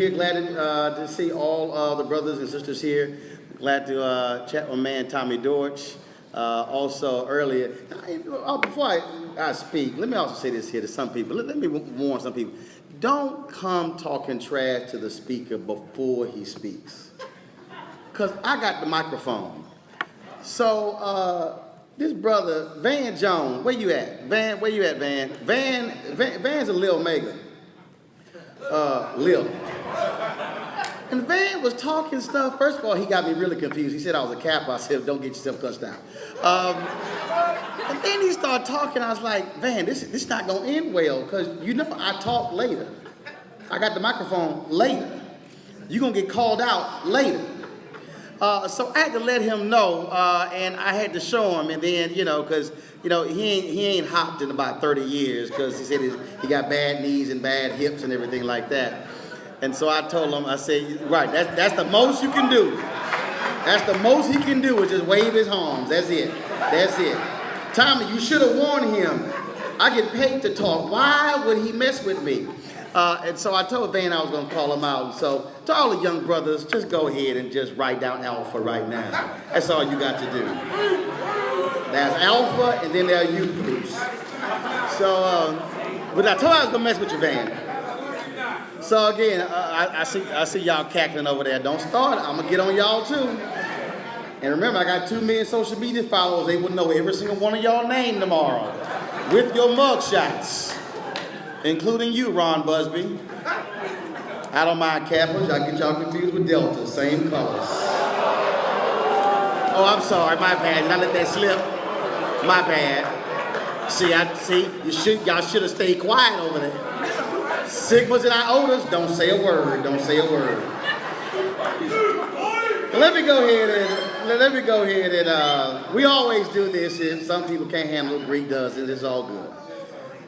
here. Glad to see all the brothers and sisters here. Glad to chat with my man Tommy Dortch. Also earlier, before I speak, let me also say this here to some people. Let me warn some people. Don't come talking trash to the speaker before he speaks. Because I got the microphone. So this brother, Van Jones, where you at? Van, where you at, Van? Van's a Lil Mega. Lil. And Van was talking stuff. First of all, he got me really confused. He said I was a Kappa. I said, don't get yourself cussed out. And then he started talking. I was like, Van, this not going to end well because you know I talk later. I got the microphone later. You're going to get called out later. So I had to let him know, and I had to show him, and then, because, he ain't hopped in about 30 years because he said he got bad knees and bad hips and everything like that. And so I told him, I said, right, that's the most you can do. That's the most he can do is just wave his arms. That's it. That's it. Tommy, you should have warned him. I get paid to talk. Why would he mess with me? And so I told Van I was going to call him out. So to all the young brothers, just go ahead and just write down Alpha right now. That's all you got to do. That's Alpha, and then there are you groups. So, but I told I was going to mess with you, Van. So again, I see y'all cackling over there. Don't start. I'm going to get on y'all too. And remember, I got 2 million social media followers. They will know every single one of y'all name tomorrow with your mugshots, including you, Ron Busby. I don't mind Kappas. I get y'all confused with Delta. Same colors. Oh, I'm sorry. My bad. Did I let that slip? My bad. Y'all should have stayed quiet over there. Sigmas and Iotas, don't say a word. Don't say a word. Let me go ahead and we always do this. If some people can't handle it, Greek does it. It's all good.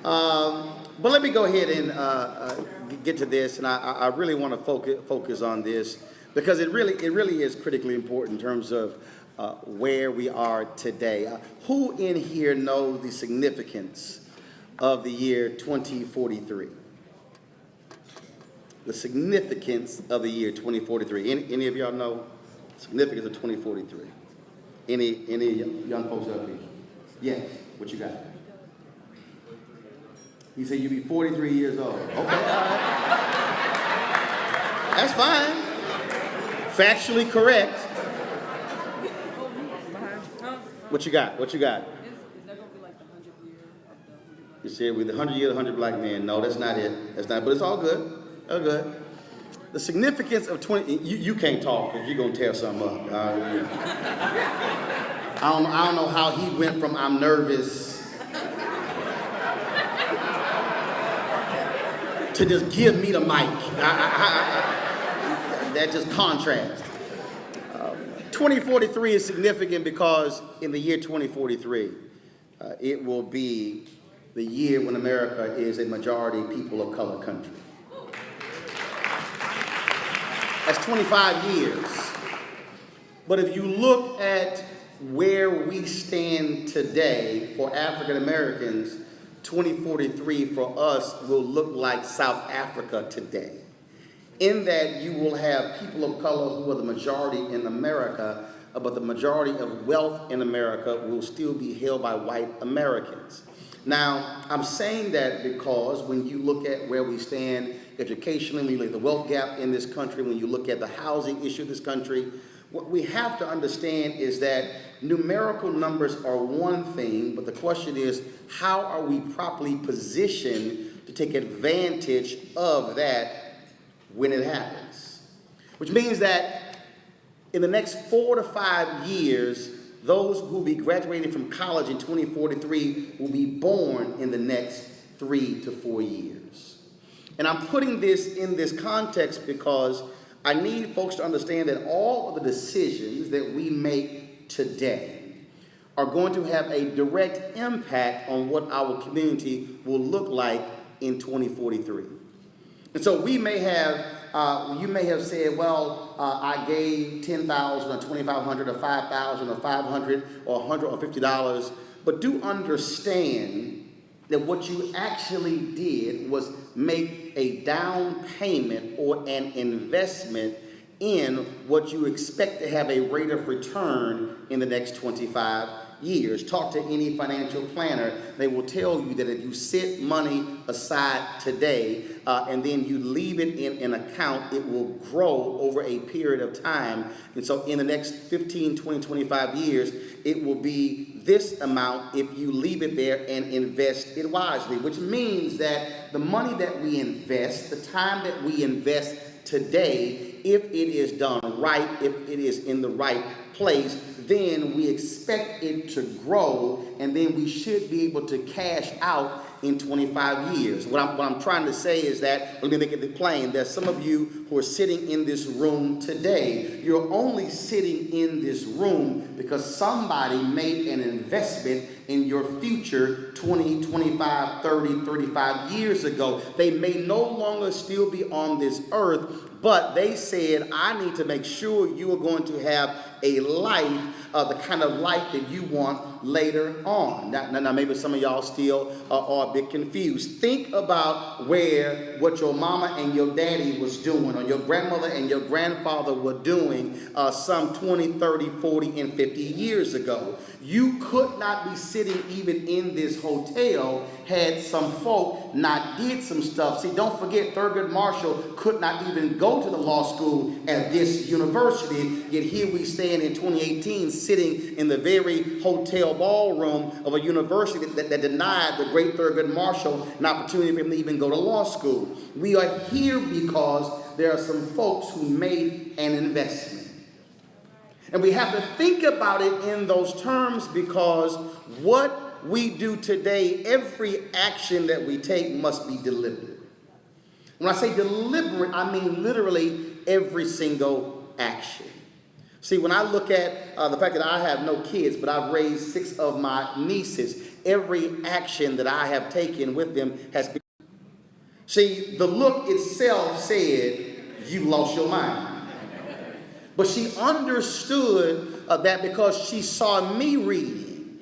But let me go ahead and get to this, and I really want to focus on this because it really is critically important in terms of where we are today. Who in here knows the significance of the year 2043? The significance of the year 2043. Any of y'all know the significance of 2043? Any young folks up here? Yes. What you got? He said you'd be 43 years old. Okay, all right. That's fine. Factually correct. What you got? What you got? Is that going to be like the 100th year of the 100 Black You said with the 100 year, 100 black men. No, that's not it. That's not. But it's all good. All good. The significance of 20. You can't talk because you're gonna tear something up. Yeah. I don't know how he went from I'm nervous to just give me the mic. That just contrasts. 2043 is significant because in the year 2043, it will be the year when America is a majority people of color country. That's 25 years. But if you look at where we stand today for African Americans, 2043 for us will look like South Africa today. In that you will have people of color who are the majority in America, but the majority of wealth in America will still be held by white Americans. Now, I'm saying that because when you look at where we stand educationally, when you look at the wealth gap in this country, when you look at the housing issue in this country, what we have to understand is that numerical numbers are one thing, but the question is, how are we properly positioned to take advantage of that when it happens? Which means that in the next 4 to 5 years, those who will be graduating from college in 2043 will be born in the next 3 to 4 years. And I'm putting this in this context because I need folks to understand that all of the decisions that we make today are going to have a direct impact on what our community will look like in 2043. And so we may have, you may have said, well, I gave $10,000 or $2,500 or $5,000 or $500 or $100 or $50, but do understand that what you actually did was make a down payment or an investment in what you expect to have a rate of return in the next 25 years. Talk to any financial planner. They will tell you that if you set money aside today and then you leave it in an account, it will grow over a period of time. And so in the next 15, 20, 25 years, it will be this amount if you leave it there and invest it wisely, which means that the money that we invest, the time that we invest today, if it is done right, if it is in the right place, then we expect it to grow, and then we should be able to cash out in 25 years. What I'm trying to say is that, let me make it plain, that some of you who are sitting in this room today, you're only sitting in this room because somebody made an investment in your future 20, 25, 30, 35 years ago. They may no longer still be on this earth, but they said, I need to make sure you are going to have a life, the kind of life that you want later on. Now maybe some of y'all still are a bit confused. Think about what your mama and your daddy was doing, or your grandmother and your grandfather were doing some 20, 30, 40, and 50 years ago. You could not be sitting even in this hotel had some folk not did some stuff. See, don't forget, Thurgood Marshall could not even go to the law school at this university, yet here we stand in 2018 sitting in the very hotel ballroom of a university that denied the great Thurgood Marshall an opportunity for him to even go to law school. We are here because there are some folks who made an investment. And we have to think about it in those terms, because what we do today, every action that we take must be deliberate. When I say deliberate, I mean literally every single action. See, when I look at the fact that I have no kids, but I've raised 6 of my nieces, every action that I have taken with them has been. See, the look itself said, you lost your mind. But she understood that because she saw me reading,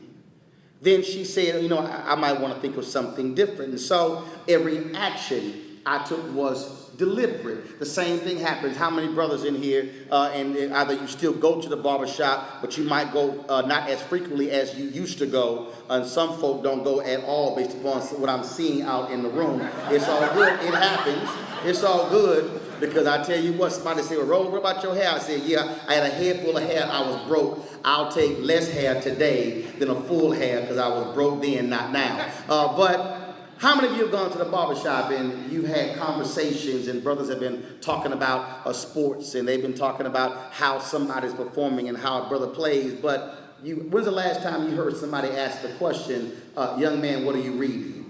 then she said, I might want to think of something different. And so every action I took was deliberate. The same thing happens. How many brothers in here, and either you still go to the barbershop, but you might go not as frequently as you used to go, and some folk don't go at all based upon what I'm seeing out in the room. It's all good. It happens. It's all good. Because I tell you what, somebody said, well, Roland, what about your hair? I said, yeah, I had a head full of hair. I was broke. I'll take less hair today than a full hair because I was broke then, not now. But how many of you have gone to the barbershop and you've had conversations and brothers have been talking about sports, and they've been talking about how somebody's performing and how a brother plays, but when's the last time you heard somebody ask the question, young man, what are you reading?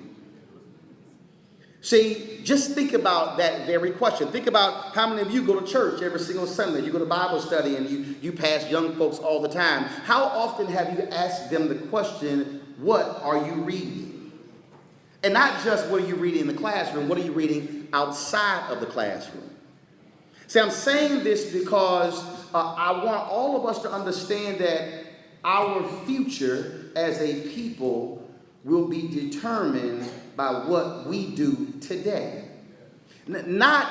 See, just think about that very question. Think about how many of you go to church every single Sunday. You go to Bible study and you pass young folks all the time. How often have you asked them the question, what are you reading? And not just what are you reading in the classroom, what are you reading outside of the classroom? See, I'm saying this because I want all of us to understand that our future as a people will be determined by what we do today. Not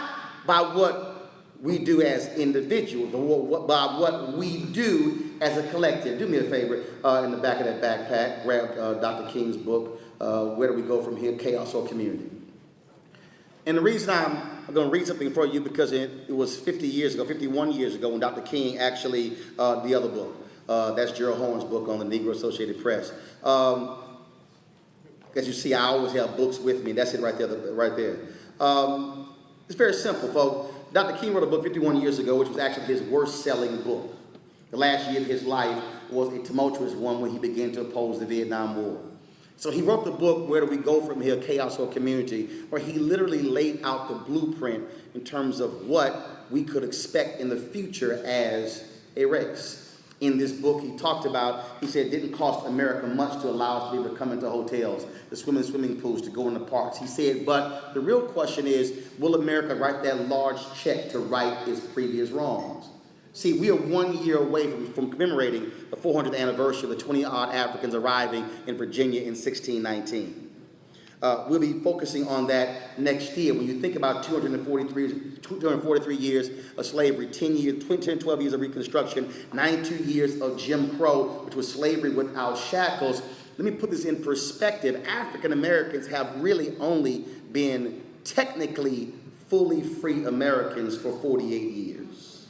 by what we do as individuals, but by what we do as a collective. Do me a favor, in the back of that backpack, grab Dr. King's book, Where Do We Go From Here, Chaos or Community. And the reason I'm going to read something for you, because it was 51 years ago, when Dr. King actually, the other book, that's Gerald Horne's book on the Negro Associated Press. As you see, I always have books with me. That's it right there. It's very simple, folks. Dr. King wrote a book 51 years ago, which was actually his worst-selling book. The last year of his life was a tumultuous one when he began to oppose the Vietnam War. So he wrote the book, Where Do We Go From Here, Chaos or Community, where he literally laid out the blueprint in terms of what we could expect in the future as a race. In this book, he said it didn't cost America much to allow us to be able to come into hotels, to swim in swimming pools, to go in the parks. He said, but the real question is, will America write that large check to right its previous wrongs? See, we are 1 year away from commemorating the 400th anniversary of the 20-odd Africans arriving in Virginia in 1619. we'll be focusing on that next year. When you think about 243 years of slavery, 12 years of Reconstruction, 92 years of Jim Crow, which was slavery without shackles. Let me put this in perspective. African Americans have really only been technically fully free Americans for 48 years.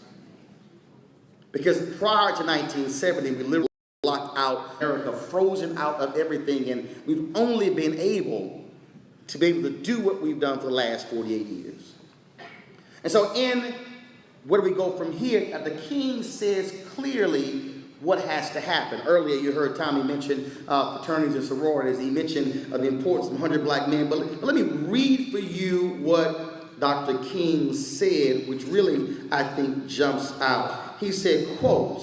Because prior to 1970, we literally locked out America, frozen out of everything, and we've only been able to be able to do what we've done for the last 48 years. And so where do we go from here? The King says clearly what has to happen. Earlier you heard Tommy mention fraternities and sororities. He mentioned the importance of 100 black men. But let me read for you what Dr. King said, which really, I think, jumps out. He said, quote,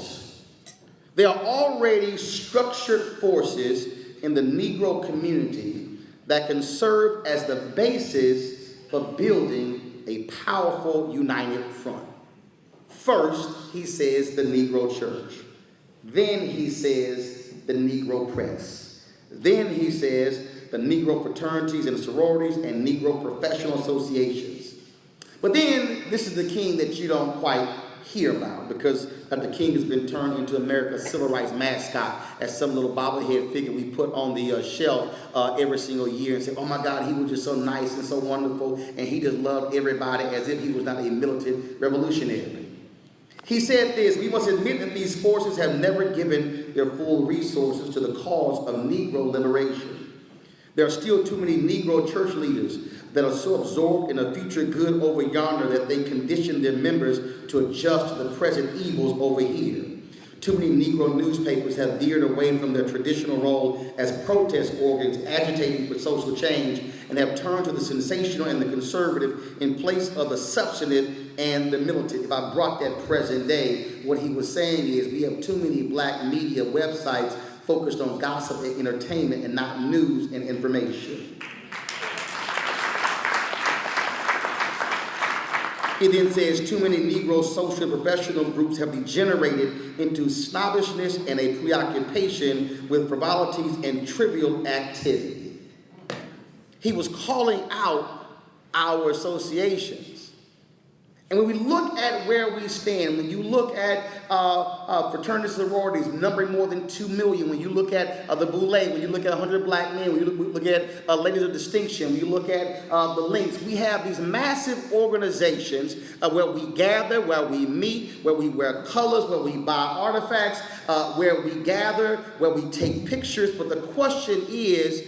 "There are already structured forces in the Negro community that can serve as the basis for building a powerful united front. First, he says, the Negro church. Then he says, the Negro press. Then he says, the Negro fraternities and sororities and Negro professional associations." But then, this is the King that you don't quite hear about, because Dr. King has been turned into America's civil rights mascot as some little bobblehead figure we put on the shelf every single year and say, oh my God, he was just so nice and so wonderful, and he just loved everybody as if he was not a militant revolutionary. He said this: "We must admit that these forces have never given their full resources to the cause of Negro liberation. There are still too many Negro church leaders that are so absorbed in a future good over yonder that they condition their members to adjust to the present evils over here. Too many Negro newspapers have veered away from their traditional role as protest organs agitating for social change and have turned to the sensational and the conservative in place of the substantive and the militant." If I brought that present day, what he was saying is we have too many black media websites focused on gossip and entertainment and not news and information. He then says too many Negro social and professional groups have degenerated into snobbishness and a preoccupation with frivolities and trivial activity. He was calling out our associations. And when we look at where we stand, when you look at fraternities and sororities numbering more than 2 million, when you look at the Boule, when you look at 100 Black Men, when you look at Ladies of Distinction, when you look at the Links, we have these massive organizations where we gather, where we meet, where we wear colors, where we buy artifacts, where we gather, where we take pictures. But the question is,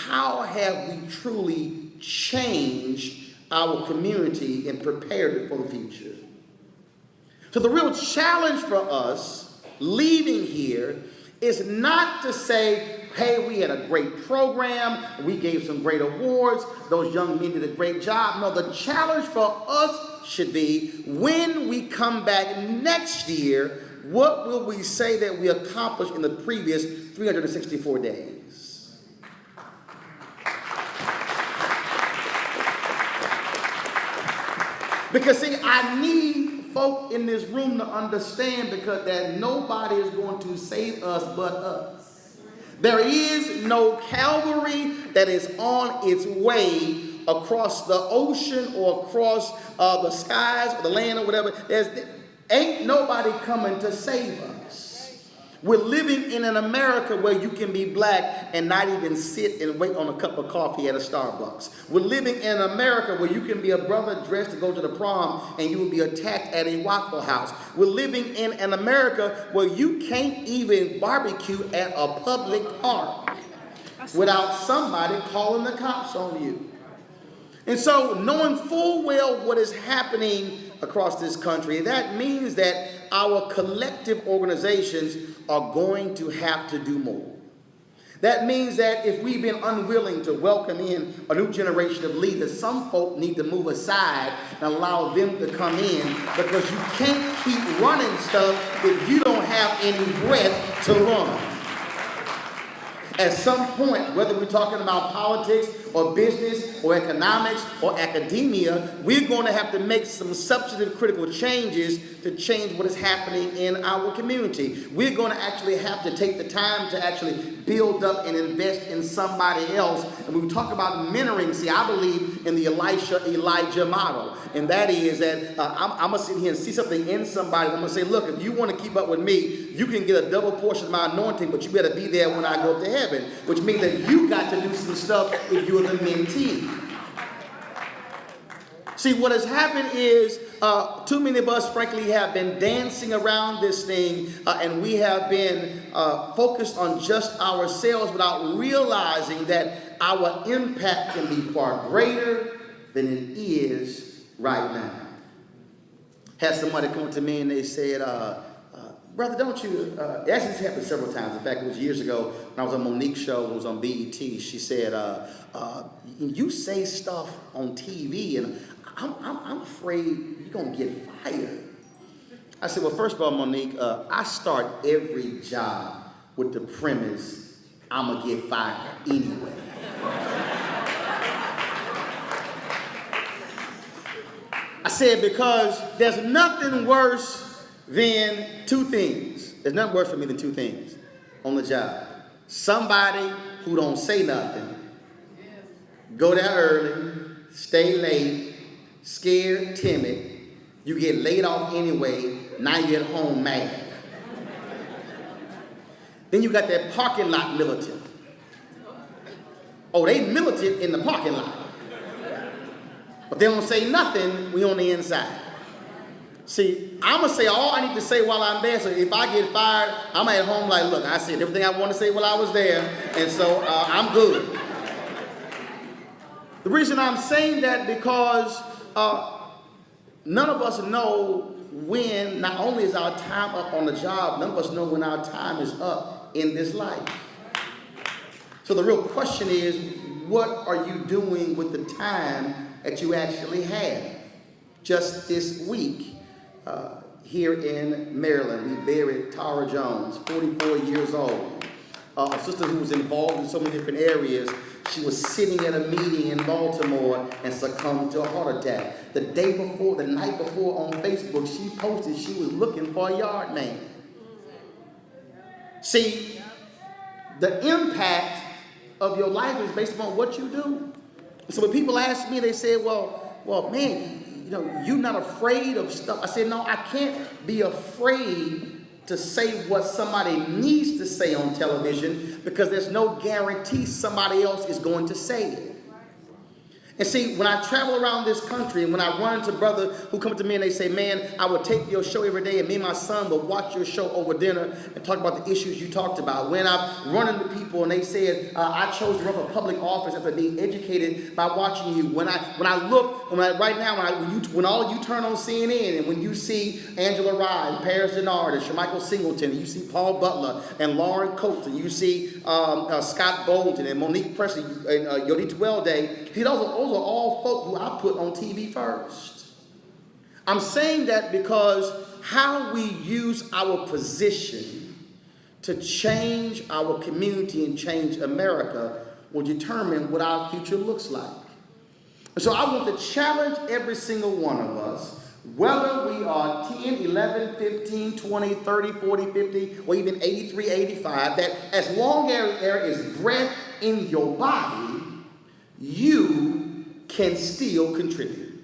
how have we truly changed our community and prepared it for the future? So the real challenge for us leaving here is not to say, hey, we had a great program, we gave some great awards, those young men did a great job. No, the challenge for us should be, when we come back next year, what will we say that we accomplished in the previous 364 days? Because see, I need folk in this room to understand because that nobody is going to save us but us. There is no Calvary that is on its way across the ocean or across the skies or the land or whatever. Ain't nobody coming to save us. We're living in an America where you can be black and not even sit and wait on a cup of coffee at a Starbucks. We're living in an America where you can be a brother dressed to go to the prom and you will be attacked at a Waffle House. We're living in an America where you can't even barbecue at a public park without somebody calling the cops on you. And so knowing full well what is happening across this country, that means that our collective organizations are going to have to do more. That means that if we've been unwilling to welcome in a new generation of leaders, some folk need to move aside and allow them to come in, because you can't keep running stuff if you don't have any breath to run. At some point, whether we're talking about politics or business or economics or academia, we're going to have to make some substantive critical changes to change what is happening in our community. We're going to actually have to take the time to actually build up and invest in somebody else. And when we talk about mentoring, see, I believe in the Elijah model. And that is that I'm going to sit here and see something in somebody. I'm going to say, look, if you want to keep up with me, you can get a double portion of my anointing, but you better be there when I go up to heaven, which means that you got to do some stuff if you're the mentee. See, what has happened is too many of us, frankly, have been dancing around this thing, and we have been focused on just ourselves without realizing that our impact can be far greater than it is right now. Had somebody come to me and they said, brother, don't you, actually this happened several times. In fact, it was years ago when I was on Monique's show, it was on BET. She said, you say stuff on TV and I'm afraid you're going to get fired. I said, well, first of all, Monique, I start every job with the premise I'm going to get fired anyway. I said, because there's nothing worse than two things. There's nothing worse for me than two things on the job. Somebody who don't say nothing, go there early, stay late, scared, timid, you get laid off anyway, now you're at home mad. Then you got that parking lot militant. Oh, they militant in the parking lot. But they don't say nothing when you're on the inside. See, I'm going to say all I need to say while I'm there, so if I get fired, I'm at home like, look, I said everything I want to say while I was there, and so I'm good. The reason I'm saying that because none of us know when, not only is our time up on the job, none of us know when our time is up in this life. So the real question is, what are you doing with the time that you actually have? Just this week, here in Maryland, we buried Tara Jones, 44 years old, a sister who was involved in so many different areas. She was sitting at a meeting in Baltimore and succumbed to a heart attack. The night before on Facebook, she posted she was looking for a yard man. See, the impact of your life is based upon what you do. So when people ask me, they say, well, man, you're not afraid of stuff. I said, no, I can't be afraid to say what somebody needs to say on television because there's no guarantee somebody else is going to say it. And see, when I travel around this country and when I run into brothers who come to me and they say, man, I would take your show every day and me and my son would watch your show over dinner and talk about the issues you talked about. When I've run into people and they said, I chose to run for public office after being educated by watching you. When all of you turn on CNN and when you see Angela Rye and Paris Denard and Shermichael Singleton and you see Paul Butler and Lauren Coates and you see Scott Bolton and Monique Presley and Yodita Welday, those are all folk who I put on TV first. I'm saying that because how we use our position to change our community and change America will determine what our future looks like. And so I want to challenge every single one of us, whether we are 10, 11, 15, 20, 30, 40, 50, or even 83, 85, that as long as there is breath in your body, you can still contribute.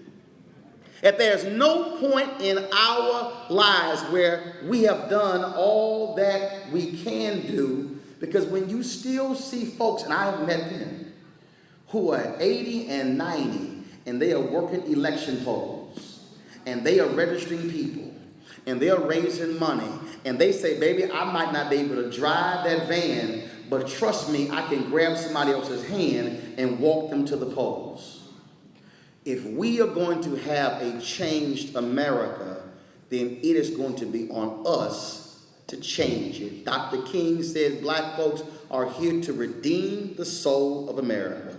If there's no point in our lives where we have done all that we can do, because when you still see folks, and I have met them, who are 80 and 90, and they are working election polls, and they are registering people, and they are raising money, and they say, baby, I might not be able to drive that van, but trust me, I can grab somebody else's hand and walk them to the polls. If we are going to have a changed America, then it is going to be on us to change it. Dr. King said black folks are here to redeem the soul of America.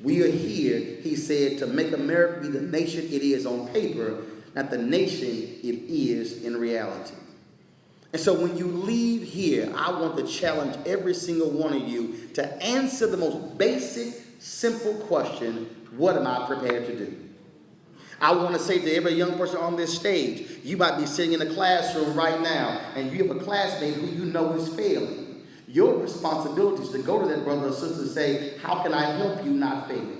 We are here, he said, to make America be the nation it is on paper, not the nation it is in reality. And so when you leave here, I want to challenge every single one of you to answer the most basic, simple question: what am I prepared to do? I want to say to every young person on this stage, you might be sitting in a classroom right now and you have a classmate who you know is failing. Your responsibility is to go to that brother or sister and say, how can I help you not fail?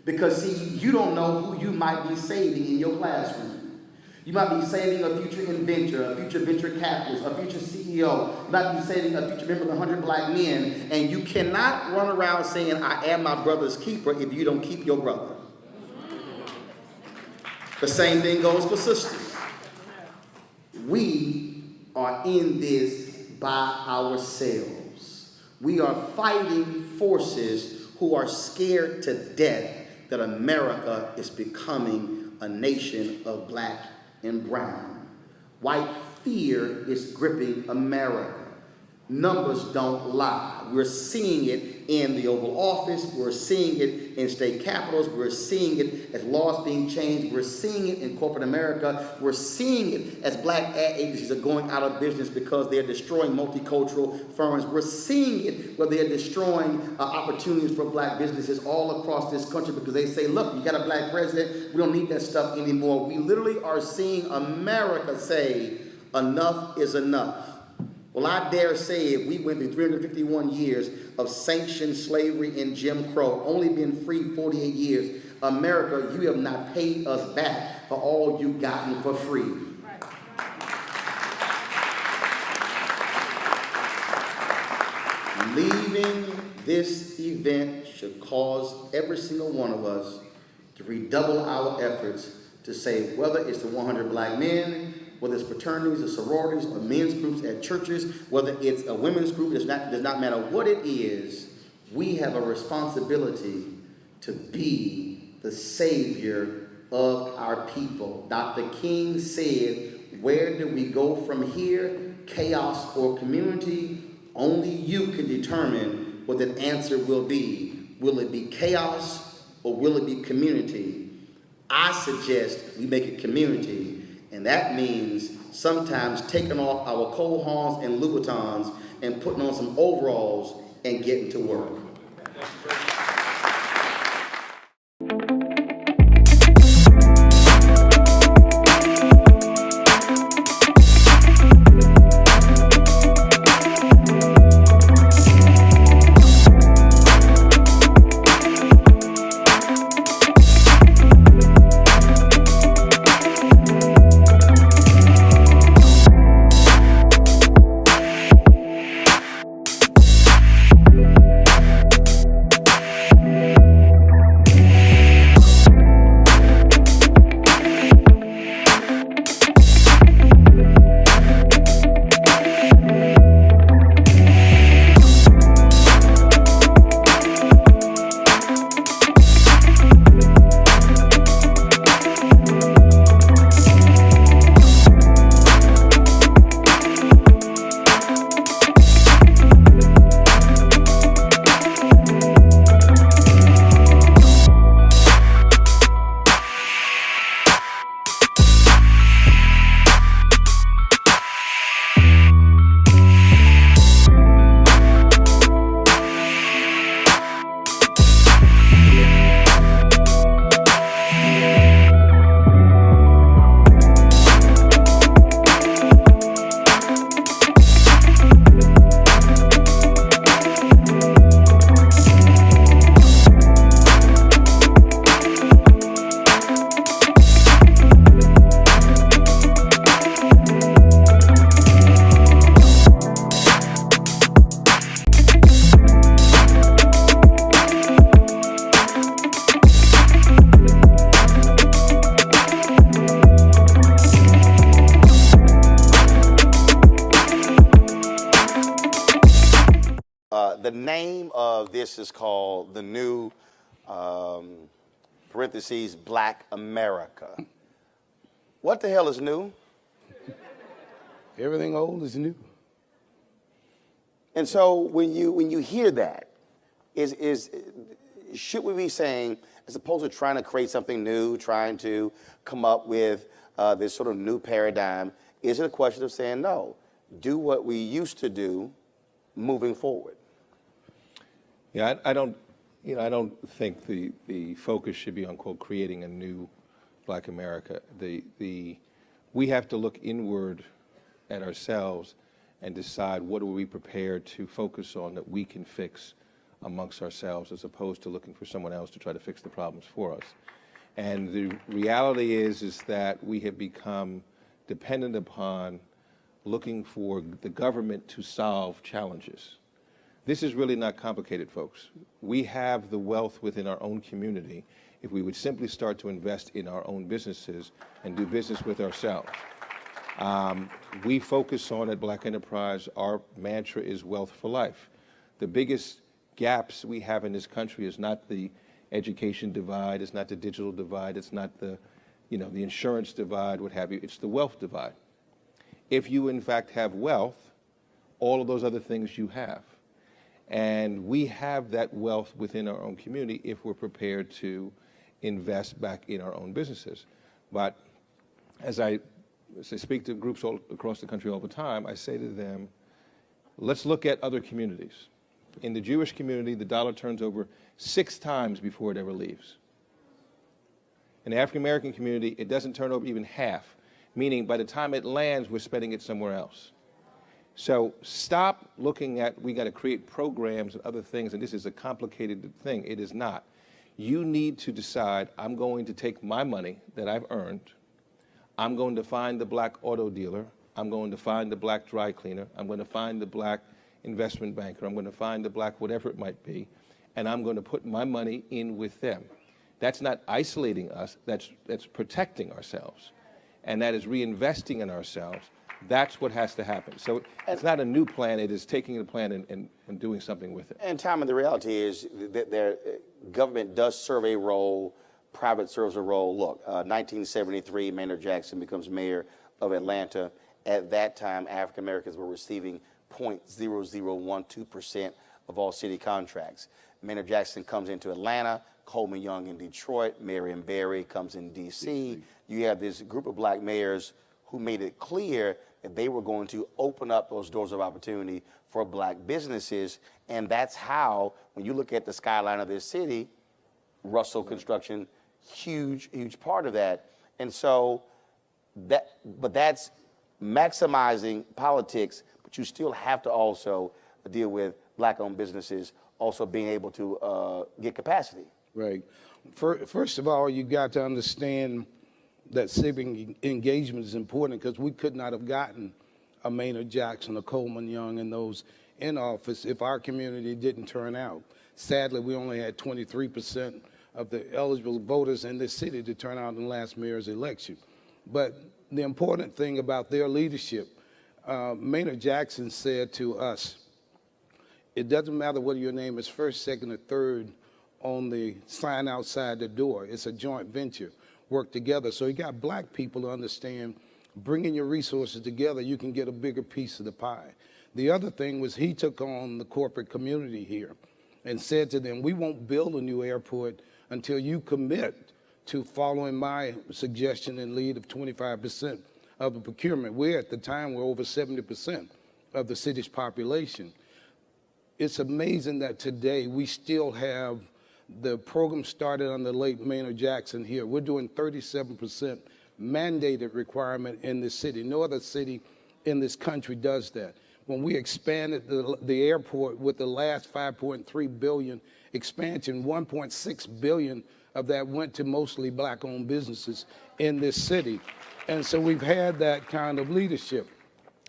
Because see, you don't know who you might be saving in your classroom. You might be saving a future inventor, a future venture capitalist, a future CEO. You might be saving a future member of the 100 Black Men. And you cannot run around saying, I am my brother's keeper, if you don't keep your brother. The same thing goes for sisters. We are in this by ourselves. We are fighting forces who are scared to death that America is becoming a nation of black and brown. White fear is gripping America. Numbers don't lie. We're seeing it in the Oval Office. We're seeing it in state capitals. We're seeing it as laws being changed. We're seeing it in corporate America. We're seeing it as black ad agencies are going out of business because they're destroying multicultural firms. We're seeing it where they're destroying opportunities for black businesses all across this country because they say, look, you got a black president. We don't need that stuff anymore. We literally are seeing America say, enough is enough. Well, I dare say if we went through 351 years of sanctioned slavery and Jim Crow, only been free 48 years, America, you have not paid us back for all you've gotten for free. Right. Leaving this event should cause every single one of us to redouble our efforts to say, whether it's the 100 Black Men, whether it's fraternities or sororities or men's groups at churches, whether it's a women's group, does not matter what it is, we have a responsibility to be the savior of our people. Dr. King said, where do we go from here? Chaos or community? Only you can determine what that answer will be. Will it be chaos or will it be community? I suggest we make it community. And that means sometimes taking off our Cohons and Louboutins and putting on some overalls and getting to work. The name of this is called the new, parentheses, Black America. What the hell is new? Everything old is new. And so when you hear that, should we be saying, as opposed to trying to create something new, trying to come up with this sort of new paradigm, Is it a question of saying, no, do what we used to do moving forward? Yeah, I don't, I don't think the focus should be on, quote, creating a new Black America. We have to look inward at ourselves and decide what are we prepared to focus on that we can fix amongst ourselves, as opposed to looking for someone else to try to fix the problems for us. And the reality is that we have become dependent upon looking for the government to solve challenges. This is really not complicated, folks. We have the wealth within our own community if we would simply start to invest in our own businesses and do business with ourselves. We focus on at Black Enterprise, our mantra is wealth for life. The biggest gaps we have in this country is not the education divide, it's not the digital divide, it's not the, the insurance divide, what have you, it's the wealth divide. If you in fact have wealth, all of those other things you have. And we have that wealth within our own community if we're prepared to invest back in our own businesses. But as I speak to groups all across the country all the time, I say to them, let's look at other communities. In the Jewish community, the dollar turns over 6 times before it ever leaves. In the African American community, it doesn't turn over even half, meaning by the time it lands, we're spending it somewhere else. So stop looking at, we got to create programs and other things, and this is a complicated thing. It is not. You need to decide, I'm going to take my money that I've earned, I'm going to find the Black auto dealer, I'm going to find the Black dry cleaner, I'm going to find the Black investment banker, I'm going to find the Black whatever it might be, and I'm going to put my money in with them. That's not isolating us, that's protecting ourselves. And that is reinvesting in ourselves. That's what has to happen. So it's not a new plan, it is taking the plan and doing something with it. And Tom, the reality is that government does serve a role, private serves a role. Look, 1973, Maynard Jackson becomes mayor of Atlanta. At that time, African Americans were receiving 0.0012% of all city contracts. Maynard Jackson comes into Atlanta, Coleman Young in Detroit, Marion Barry comes in D.C. You have this group of Black mayors who made it clear that they were going to open up those doors of opportunity for Black businesses. And that's how, when you look at the skyline of this city, Russell Construction, huge part of that. And so, but that's maximizing politics, but you still have to also deal with Black-owned businesses also being able to get capacity. Right. First of all, you got to understand that civic engagement is important, because we could not have gotten a Maynard Jackson, a Coleman Young, and those in office if our community didn't turn out. Sadly, we only had 23% of the eligible voters in this city to turn out in the last mayor's election. But the important thing about their leadership, Maynard Jackson said to us, it doesn't matter whether your name is first, second, or third on the sign outside the door. It's a joint venture. Work together. So you got Black people to understand, bringing your resources together, you can get a bigger piece of the pie. The other thing was he took on the corporate community here and said to them, we won't build a new airport until you commit to following my suggestion and lead of 25% of the procurement. At the time, we're over 70% of the city's population. It's amazing that today we still have the program started under late Maynard Jackson here. We're doing 37% mandated requirement in this city. No other city in this country does that. When we expanded the airport with the last $5.3 billion expansion, $1.6 billion of that went to mostly Black-owned businesses in this city. And so we've had that kind of leadership.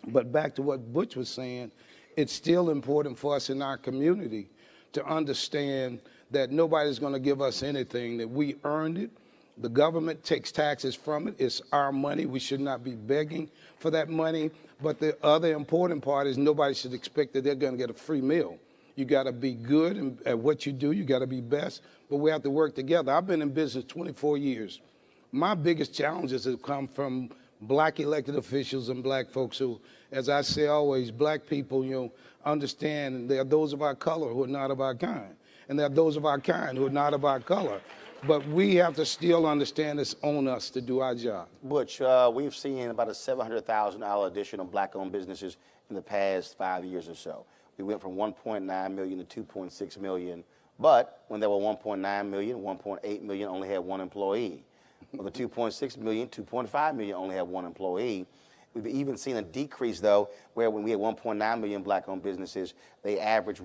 But back to what Butch was saying, it's still important for us in our community to understand that nobody's going to give us anything, that we earned it. The government takes taxes from it. It's our money. We should not be begging for that money. But the other important part is nobody should expect that they're going to get a free meal. You got to be good at what you do. You got to be best. But we have to work together. I've been in business 24 years. My biggest challenges have come from Black elected officials and Black folks who, as I say always, Black people, understand there are those of our color who are not of our kind. And there are those of our kind who are not of our color. but we have to still understand it's on us to do our job. Butch, we've seen about a $700,000 addition of black-owned businesses in the past 5 years or so. We went from 1.9 million to 2.6 million, but when there were 1.9 million, 1.8 million only had one employee. Of the 2.6 million, 2.5 million only had one employee. We've even seen a decrease, though, where when we had 1.9 million black-owned businesses, they average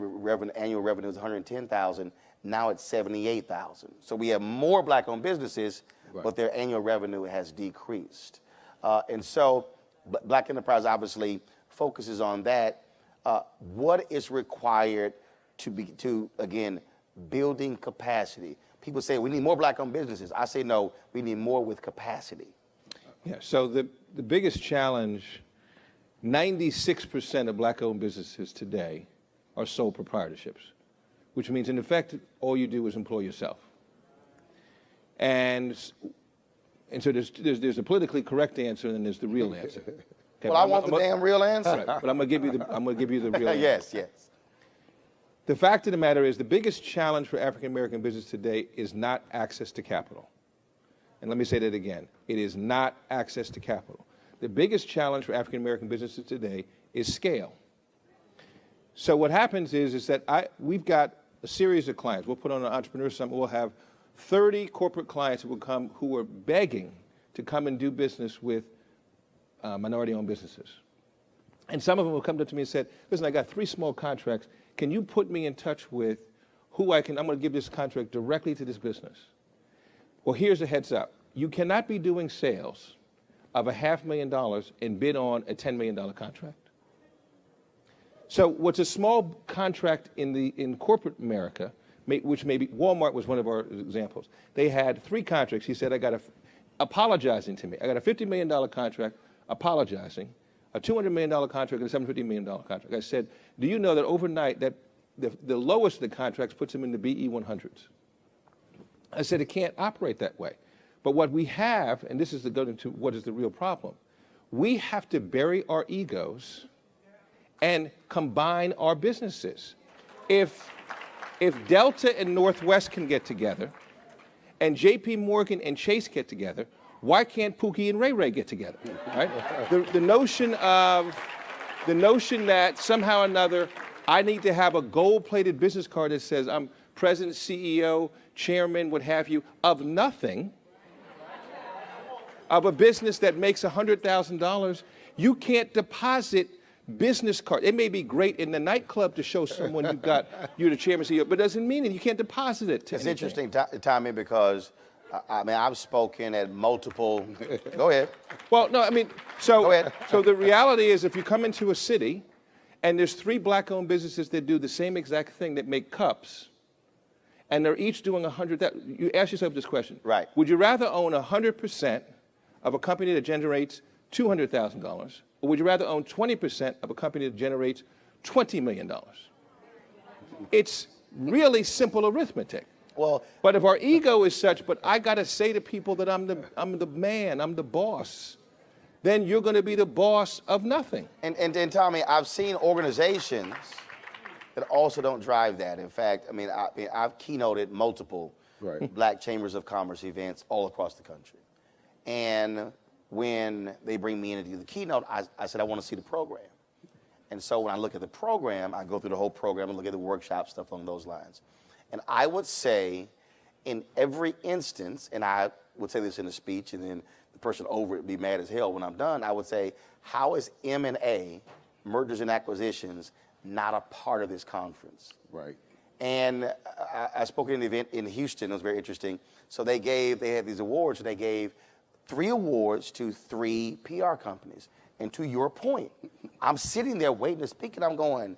annual revenue was 110,000. Now it's 78,000. So we have more black-owned businesses, but their annual revenue has decreased. And so Black Enterprise obviously focuses on that. What is required to again, building capacity? People say we need more black-owned businesses. I say no, we need more with capacity. Yeah, so the biggest challenge, 96% of black-owned businesses today are sole proprietorships, which means in effect, all you do is employ yourself. And so there's a politically correct answer and then there's the real answer. Okay, Well, I want the damn real answer. Right, but I'm gonna give you the real answer. Yes, yes. The fact of the matter is the biggest challenge for African American business today is not access to capital. And let me say that again. It is not access to capital. The biggest challenge for African American businesses today is scale. So what happens is that we've got a series of clients. We'll put on an entrepreneur summit. We'll have 30 corporate clients who will come who are begging to come and do business with minority-owned businesses. And some of them will come up to me and said, listen, I got 3 small contracts. Can you put me in touch with who I'm going to give this contract directly to this business? Well, here's a heads up. You cannot be doing sales of $500,000 and bid on a $10 million contract. So what's a small contract in corporate America, which maybe Walmart was one of our examples. They had 3 contracts. He said, apologizing to me. I got a $50 million contract, apologizing, a $200 million contract, and a $750 million contract. I said, do you know that overnight that the lowest of the contracts puts them in the BE 100s? I said, it can't operate that way. But what we have, and this is the go to what is the real problem, we have to bury our egos and combine our businesses. If Delta and Northwest can get together, and JP Morgan and Chase get together, why can't Pookie and Ray Ray get together, right? The notion that somehow or another I need to have a gold-plated business card that says I'm president, CEO, chairman, what have you, of nothing, of a business that makes $100,000, you can't deposit business cards. It may be great in the nightclub to show someone you're the chairman, CEO, but it doesn't mean it. You can't deposit it to It's anything. interesting, Tommy, because I've spoken at multiple. Go ahead. Well, no, I mean, Go ahead. so the reality is if you come into a city and there's 3 black-owned businesses that do the same exact thing that make cups, and they're each doing 100,000, you ask yourself this question. Right. Would you rather own 100% of a company that generates $200,000, or would you rather own 20% of a company that generates $20 million? It's really simple arithmetic. Well, But if our ego is such, but I got to say to people that I'm the man, I'm the boss, then you're going to be the boss of nothing. and Tommy, I've seen organizations that also don't drive that. In fact, I've keynoted multiple Black Chambers of Commerce events all across the country. And when they bring me in to do the keynote, I said, I want to see the program. And so when I look at the program, I go through the whole program and look at the workshop, stuff along those lines. And I would say in every instance, and I would say this in a speech, and then the person over it would be mad as hell when I'm done, I would say, how is M&A, mergers and acquisitions, not a part of this conference? Right. And I spoke at an event in Houston. It was very interesting. So they had these awards, and they gave 3 awards to 3 PR companies. And to your point, I'm sitting there waiting to speak, and I'm going,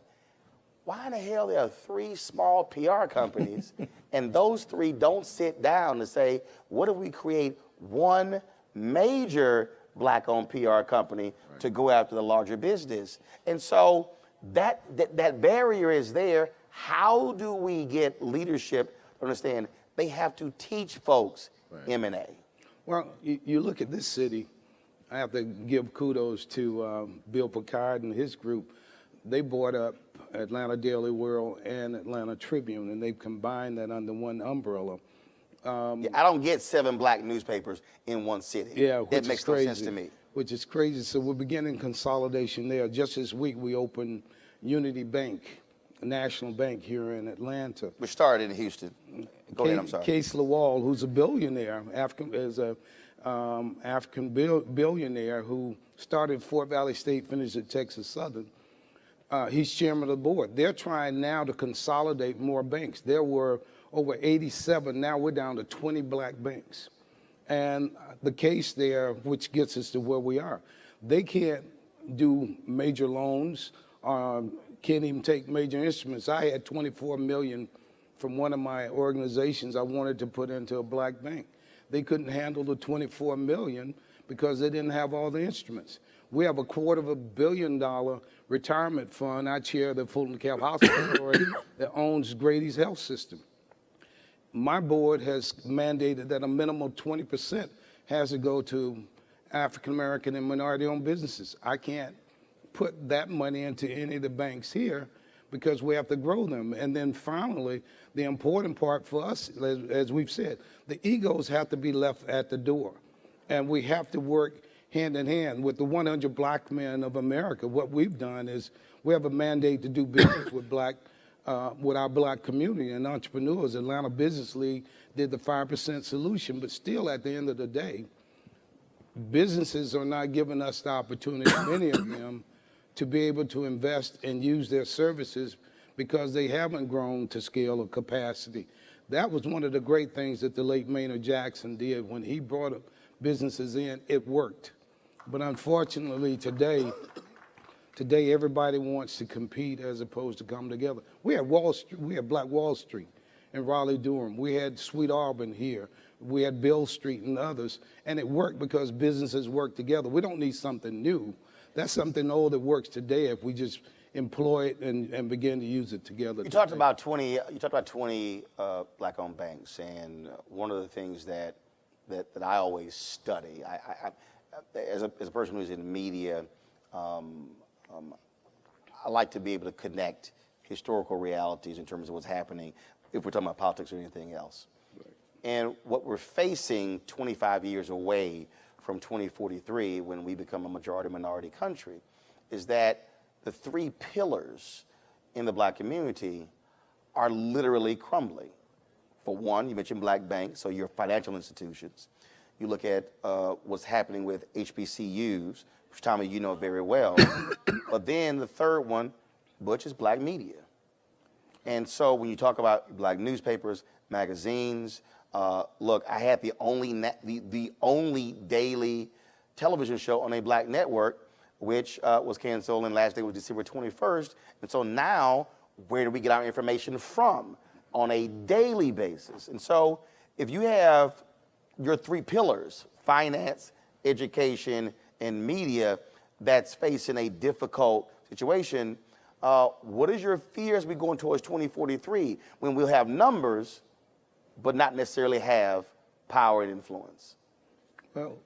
why in the hell there are 3 small PR companies, and those 3 don't sit down to say, what if we create one major Black-owned PR company to go after the larger business? And so that barrier is there. How do we get leadership to understand they have to teach folks M&A? Well, you look at this city, I have to give kudos to Bill Picard and his group. They bought up Atlanta Daily World and Atlanta Tribune, and they've combined that under one umbrella. Yeah, I don't get 7 black newspapers in one city. Yeah, That which makes is no crazy. sense to me. Which is crazy. So we're beginning consolidation there. Just this week, we opened Unity Bank, a national bank here in Atlanta. We started in Houston. Go ahead, I'm sorry. Case Lawal, who's a billionaire, African billionaire who started Fort Valley State, finished at Texas Southern. He's chairman of the board. They're trying now to consolidate more banks. There were over 87. Now we're down to 20 black banks. And the case there, which gets us to where we are, they can't do major loans, can't even take major instruments. I had $24 million from one of my organizations I wanted to put into a black bank. They couldn't handle the $24 million because they didn't have all the instruments. We have a $250 million retirement fund. I chair the Fulton Cap Hospital Authority that owns Grady's Health System. My board has mandated that a minimum 20% has to go to African American and minority-owned businesses. I can't put that money into any of the banks here because we have to grow them. And then finally, the important part for us, as we've said, the egos have to be left at the door. And we have to work hand in hand with the 100 black men of America. What we've done is we have a mandate to do business with our black community and entrepreneurs. Atlanta Business League did the 5% solution, but still at the end of the day, businesses are not giving us the opportunity, many of them, to be able to invest and use their services because they haven't grown to scale or capacity. That was one of the great things that the late Maynard Jackson did. When he brought businesses in, it worked. But unfortunately today everybody wants to compete as opposed to come together. We had Black Wall Street in Raleigh-Durham. We had Sweet Auburn here. We had Bill Street and others. And it worked because businesses work together. We don't need something new. That's something old that works today if we just employ it and begin to use it together. You talked about 20 black-owned banks, and one of the things that I always study, as a person who's in media, I like to be able to connect historical realities in terms of what's happening, if we're talking about politics or anything else. Right. And what we're facing 25 years away from 2043, when we become a majority-minority country, is that the 3 pillars in the black community are literally crumbling. For one, you mentioned black banks, so your financial institutions. You look at what's happening with HBCUs, which, Tommy, you know very well. But then the third one, Butch, is black media. And so when you talk about black newspapers, magazines, look, I had the only daily television show on a black network, which was canceled, and last day was December 21st. And so now, where do we get our information from on a daily basis? And so if you have your 3 pillars, finance, education, and media, that's facing a difficult situation, what is your fear as we go towards 2043 when we'll have numbers but not necessarily have power and influence? Well,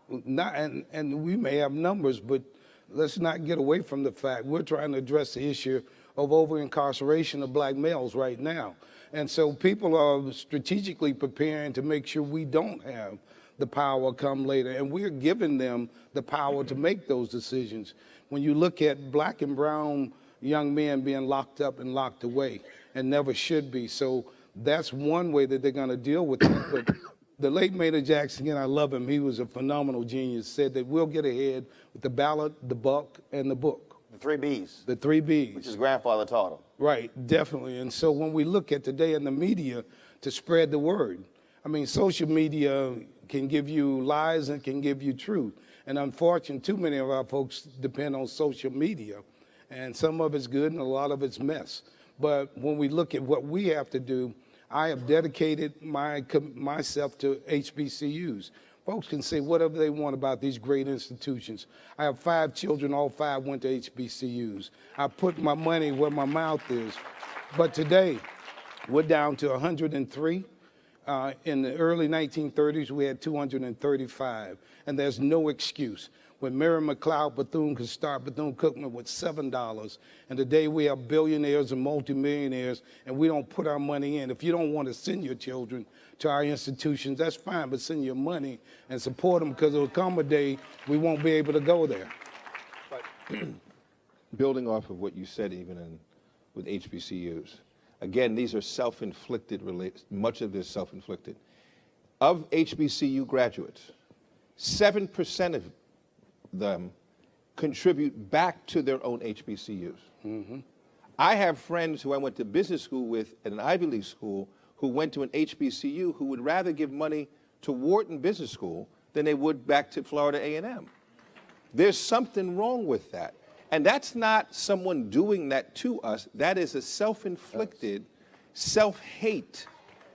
and we may have numbers, but let's not get away from the fact we're trying to address the issue of over-incarceration of black males right now. And so people are strategically preparing to make sure we don't have the power come later, and we're giving them the power to make those decisions. When you look at black and brown young men being locked up and locked away and never should be. So that's one way that they're going to deal with it. But the late Maynard Jackson, again, I love him, he was a phenomenal genius, said that we'll get ahead with the ballot, the buck, and the book. The 3 Bs. The 3 Bs. Which his grandfather taught him. Right, definitely. And so when we look at today in the media to spread the word, I mean, social media can give you lies and can give you truth. And unfortunately, too many of our folks depend on social media. And some of it's good and a lot of it's mess. But when we look at what we have to do, I have dedicated myself to HBCUs. Folks can say whatever they want about these great institutions. I have 5 children, all 5 went to HBCUs. I put my money where my mouth is. But today, we're down to 103. In the early 1930s, we had 235, and there's no excuse. When Mary McLeod Bethune could start Bethune-Cookman with $7, and today we have billionaires and multimillionaires, and we don't put our money in. If you don't want to send your children to our institutions, that's fine, but send your money and support them, because there'll come a day we won't be able to go there. Building off of what you said, with HBCUs, again, these are self-inflicted, much of this self-inflicted. Of HBCU graduates, 7% of them contribute back to their own HBCUs. Mm-hmm. I have friends who I went to business school with at an Ivy League school who went to an HBCU who would rather give money to Wharton Business School than they would back to Florida A&M. There's something wrong with that. And that's not someone doing that to us. That is a self-inflicted self-hate,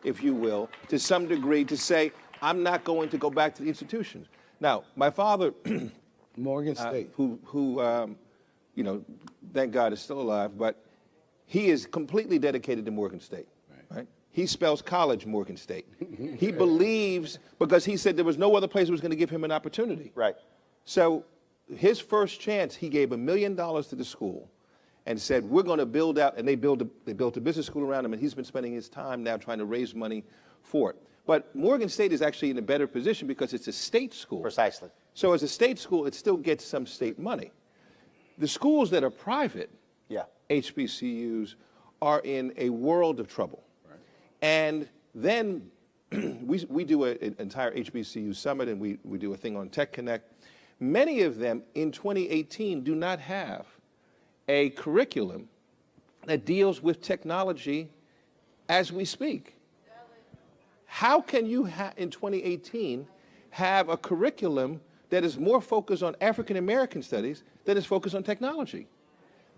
if you will, to some degree, to say, I'm not going to go back to the institutions. Now, my father, Morgan State. who thank God is still alive, but he is completely dedicated to Morgan State. Right? He spells college Morgan State. He believes, because he said there was no other place that was going to give him an opportunity. Right. So his first chance, he gave $1 million to the school and said, we're going to build out, and they built a business school around him, and he's been spending his time now trying to raise money for it. But Morgan State is actually in a better position because it's a state school. Precisely. So as a state school, it still gets some state money. The schools that are private, Yeah. HBCUs, are in a world of trouble. Right. And then we do an entire HBCU summit, and we do a thing on Tech Connect. Many of them in 2018 do not have a curriculum that deals with technology as we speak. How can you, in 2018, have a curriculum that is more focused on African American studies than is focused on technology?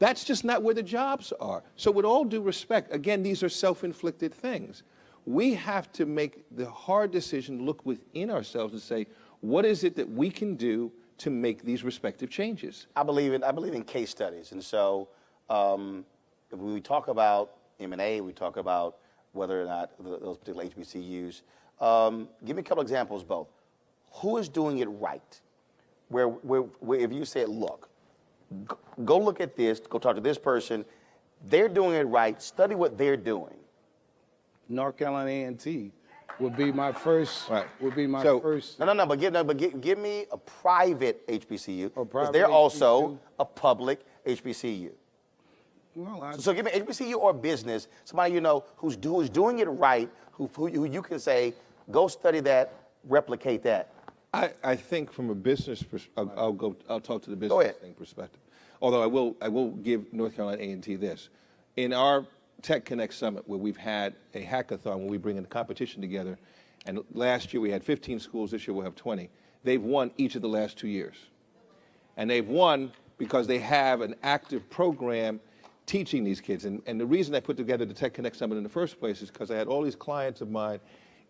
That's just not where the jobs are. So with all due respect, again, these are self-inflicted things. We have to make the hard decision, look within ourselves and say, what is it that we can do to make these respective changes? I believe in case studies. And so if we talk about M&A, we talk about whether or not those particular HBCUs. Give me a couple examples, both. Who is doing it right? Where if you said, look, go look at this, go talk to this person, they're doing it right, study what they're doing. North Carolina A&T would be my first. Right. Would be my So- first. But give me a private HBCU, A because private they're also HBCU. a public HBCU. Well, So give me HBCU or business, somebody you know who's doing it right, who you can say, go study that, replicate that. I think from a business perspective, I'll talk to the Go business ahead. thing perspective. Although I will give North Carolina A&T this. In our Tech Connect Summit, where we've had a hackathon where we bring in competition together, and last year we had 15 schools, this year we'll have 20. They've won each of the last 2 years. And they've won because they have an active program teaching these kids. And the reason I put together the Tech Connect Summit in the first place is because I had all these clients of mine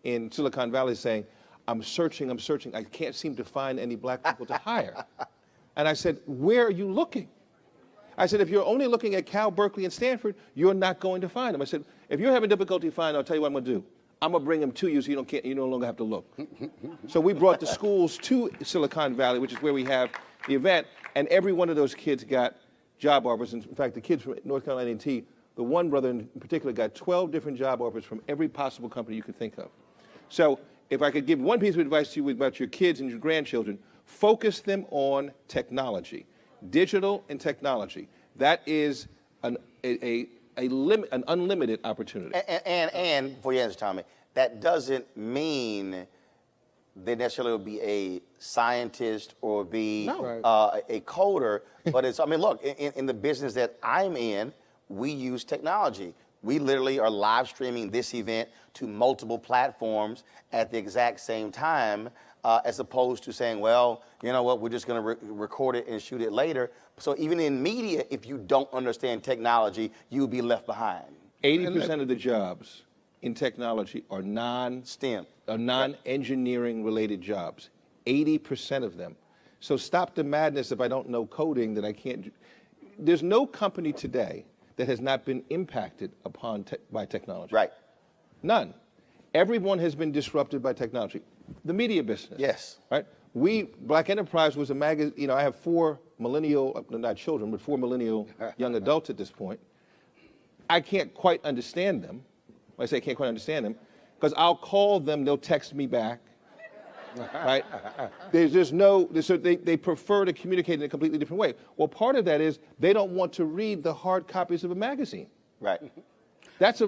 in Silicon Valley saying, I'm searching, I can't seem to find any black people to hire. And I said, where are you looking? I said, if you're only looking at Cal, Berkeley, and Stanford, you're not going to find them. I said, if you're having difficulty finding, I'll tell you what I'm going to do. I'm going to bring them to you so you no longer have to look. So we brought the schools to Silicon Valley, which is where we have the event, and every one of those kids got job offers. In fact, the kids from North Carolina A&T, the one brother in particular got 12 different job offers from every possible company you could think of. So if I could give one piece of advice to you about your kids and your grandchildren, focus them on technology, digital and technology. That is an unlimited opportunity. And before you answer, Tommy, that doesn't mean they necessarily will be a scientist or be a coder, but it's, look, in the business that I'm in, we use technology. We literally are live streaming this event to multiple platforms at the exact same time, as opposed to saying, well, you know what, we're just going to record it and shoot it later. So even in media, if you don't understand technology, you'll be left behind. 80% of the jobs in technology are STEM. non-engineering related jobs. 80% of them. So stop the madness if I don't know coding that I can't. There's no company today that has not been impacted upon by technology. Right. None. Everyone has been disrupted by technology. The media business. Yes. Right? Black Enterprise was a magazine, you know, I have 4 millennial, not children, but 4 millennial young adults at this point. I can't quite understand them. When I say I can't quite understand them, because I'll call them, they'll text me back. Right? So they prefer to communicate in a completely different way. Well, part of that is they don't want to read the hard copies of a magazine. Right. That's a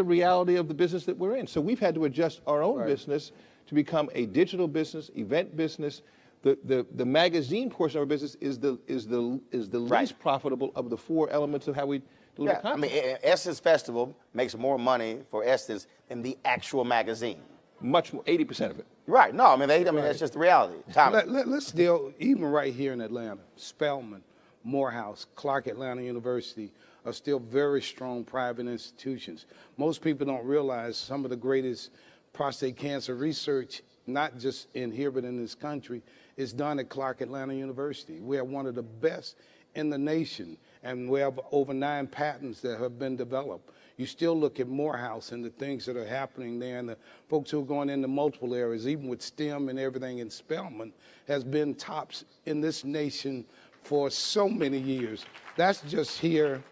reality of the business that we're in. So we've had to adjust our own business to become a digital business, event business. The magazine portion of our business is the least profitable of the 4 elements of how we deliver content. I mean, Essence Festival makes more money for Essence than the actual magazine. Much more, 80% of it. Right. No, I mean, that's just the reality. Tommy. Let's deal, even right here in Atlanta, Spelman, Morehouse, Clark Atlanta University are still very strong private institutions. Most people don't realize some of the greatest prostate cancer research, not just in here but in this country, is done at Clark Atlanta University. We are one of the best in the nation, and we have over 9 patents that have been developed. You still look at Morehouse and the things that are happening there, and the folks who are going into multiple areas, even with STEM and everything in Spelman, has been tops in this nation for so many years. That's just here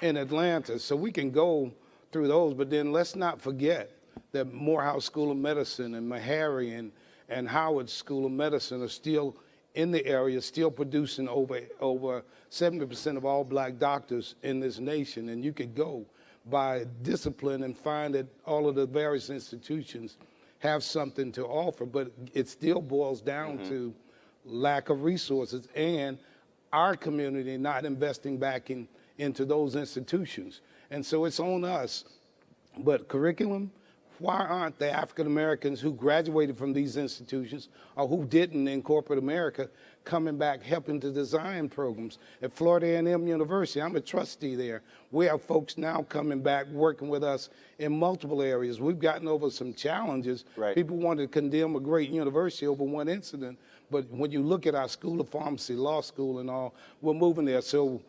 in Atlanta, so we can go through those, but then let's not forget that Morehouse School of Medicine and Meharry and Howard School of Medicine are still in the area, still producing over 70% of all black doctors in this nation, and you could go by discipline and find that all of the various institutions have something to offer, but it still boils down to lack of resources and our community not investing back into those institutions. And so it's on us. But curriculum, why aren't the African Americans who graduated from these institutions or who didn't in corporate America coming back helping to design programs? At Florida A&M University, I'm a trustee there. We have folks now coming back working with us in multiple areas. We've gotten over some challenges. Right. People wanted to condemn a great university over one incident, but when you look at our School of Pharmacy, law school and all, we're moving there. So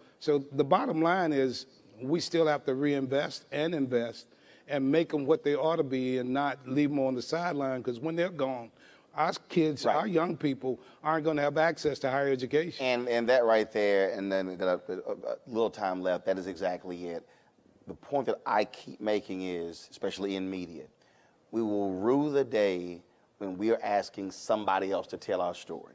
the bottom line is we still have to reinvest and invest and make them what they ought to be and not leave them on the sideline, because when they're gone, our kids, our young people aren't going to have access to higher education. And that right there, and then got a little time left, that is exactly it. The point that I keep making is, especially in media, we will rue the day when we are asking somebody else to tell our story.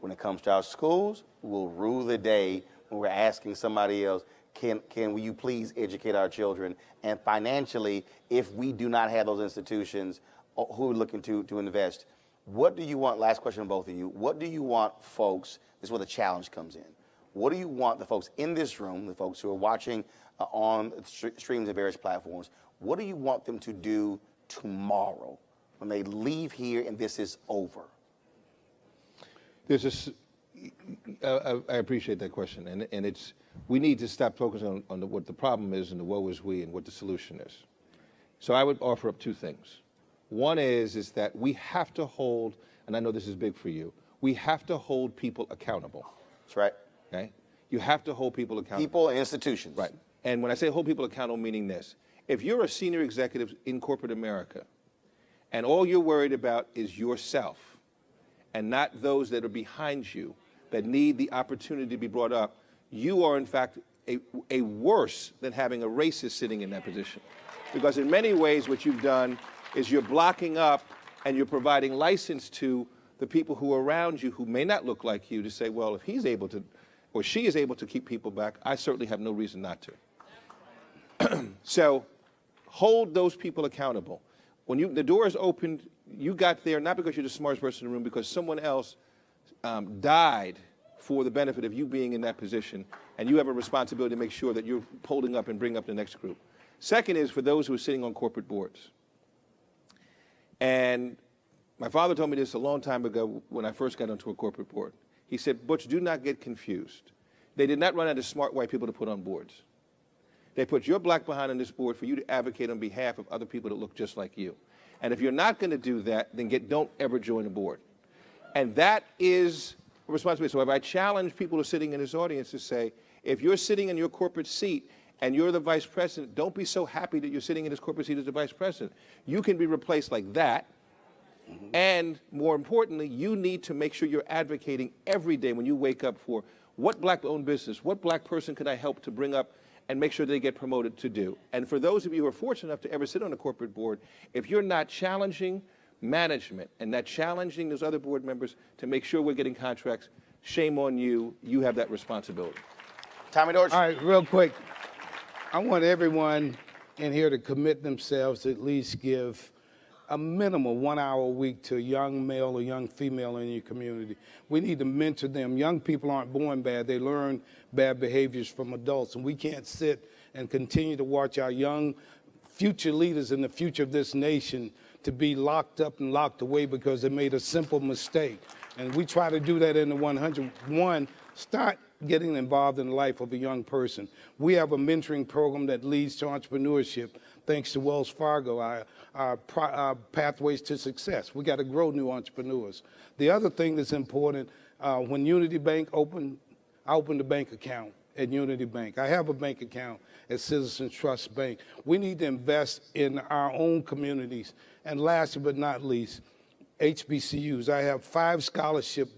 When it comes to our schools, we'll rue the day when we're asking somebody else, will you please educate our children? And financially, if we do not have those institutions who are looking to invest, what do you want, last question to both of you, what do you want folks, this is where the challenge comes in, what do you want the folks in this room, the folks who are watching on streams and various platforms, what do you want them to do tomorrow when they leave here and this is over? I appreciate that question, and we need to stop focusing on what the problem is and the woe is we and what the solution is. So I would offer up 2 things. One is that we have to hold, and I know this is big for you, we have to hold people accountable. That's right. Okay? You have to hold people accountable. People and institutions. Right. And when I say hold people accountable, meaning this, if you're a senior executive in corporate America and all you're worried about is yourself and not those that are behind you that need the opportunity to be brought up, you are in fact a worse than having a racist sitting in that position. Because in many ways what you've done is you're blocking up and you're providing license to the people who are around you who may not look like you to say, well, if he's able to, or she is able to keep people back, I certainly have no reason not to. So hold those people accountable. When the door is opened, you got there not because you're the smartest person in the room, because someone else died for the benefit of you being in that position, and you have a responsibility to make sure that you're holding up and bring up the next group. Second is for those who are sitting on corporate boards. And my father told me this a long time ago when I first got onto a corporate board. He said, Butch, do not get confused. They did not run out of smart white people to put on boards. They put your black behind on this board for you to advocate on behalf of other people that look just like you. And if you're not going to do that, then don't ever join a board. And that is a responsibility. So if I challenge people who are sitting in this audience to say, if you're sitting in your corporate seat and you're the vice president, don't be so happy that you're sitting in this corporate seat as the vice president. You can be replaced like that. And more importantly, you need to make sure you're advocating every day when you wake up for what black-owned business, what black person can I help to bring up and make sure they get promoted to do. And for those of you who are fortunate enough to ever sit on a corporate board, if you're not challenging management and not challenging those other board members to make sure we're getting contracts, shame on you. You have that responsibility. Tommy Dortch. All right, real quick. I want everyone in here to commit themselves to at least give a minimum 1 hour a week to a young male or young female in your community. We need to mentor them. Young people aren't born bad. They learn bad behaviors from adults. And we can't sit and continue to watch our young future leaders in the future of this nation to be locked up and locked away because they made a simple mistake. And we try to do that in the 101. Start getting involved in the life of a young person. We have a mentoring program that leads to entrepreneurship, thanks to Wells Fargo, our pathways to success. We got to grow new entrepreneurs. The other thing that's important, when Unity Bank opened, I opened a bank account at Unity Bank. I have a bank account at Citizens Trust Bank. We need to invest in our own communities. And last but not least, HBCUs. I have 5 scholarships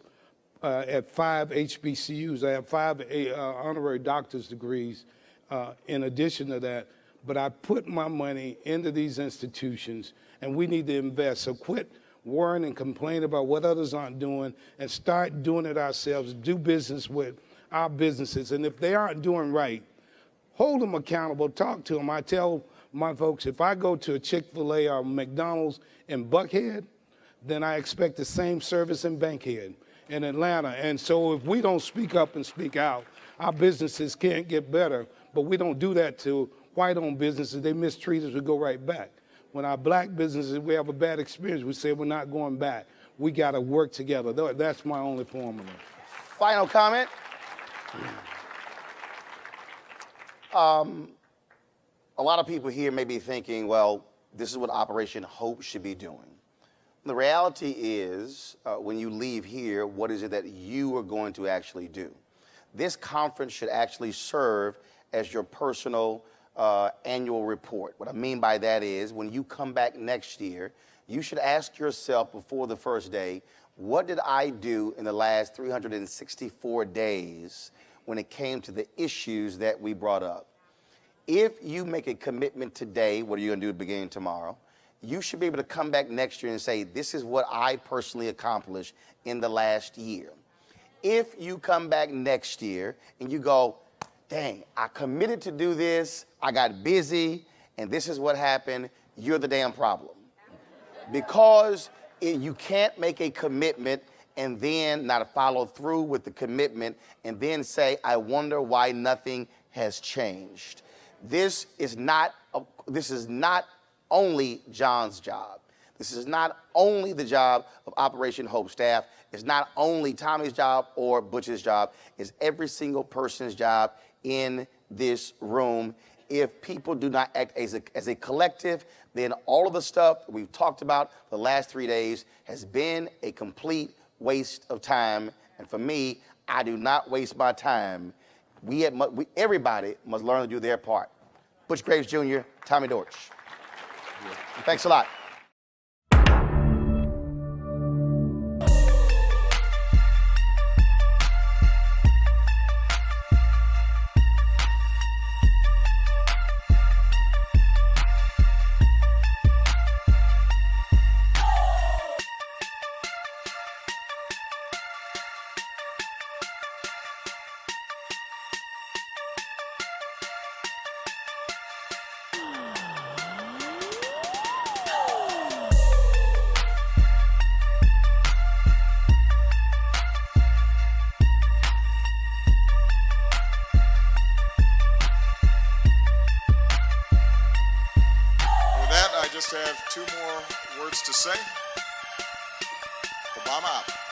at 5 HBCUs. I have 5 honorary doctor's degrees in addition to that. But I put my money into these institutions, and we need to invest. So quit worrying and complaining about what others aren't doing and start doing it ourselves. Do business with our businesses. And if they aren't doing right, hold them accountable. Talk to them. I tell my folks, if I go to a Chick-fil-A or McDonald's in Buckhead, then I expect the same service in Bankhead, in Atlanta. And so if we don't speak up and speak out, our businesses can't get better. But we don't do that to white-owned businesses. They mistreat us, we go right back. When our black businesses, we have a bad experience, we say we're not going back. We got to work together. That's my only formula. Final comment. A lot of people here may be thinking, well, this is what Operation Hope should be doing. The reality is, when you leave here, what is it that you are going to actually do? This conference should actually serve as your personal annual report. What I mean by that is, when you come back next year, you should ask yourself before the first day, what did I do in the last 364 days when it came to the issues that we brought up? If you make a commitment today, what are you going to do beginning tomorrow? You should be able to come back next year and say, this is what I personally accomplished in the last year. If you come back next year and you go, dang, I committed to do this, I got busy, and this is what happened, you're the damn problem. Because you can't make a commitment and then not follow through with the commitment and then say, I wonder why nothing has changed. This is not only John's job. This is not only the job of Operation Hope staff. It's not only Tommy's job or Butch's job. It's every single person's job in this room. If people do not act as a collective, then all of the stuff that we've talked about the last 3 days has been a complete waste of time. And for me, I do not waste my time. Everybody must learn to do their part. Butch Graves Jr., Tommy Dortch. Thanks a lot. I just have 2 more words to say. Obama out.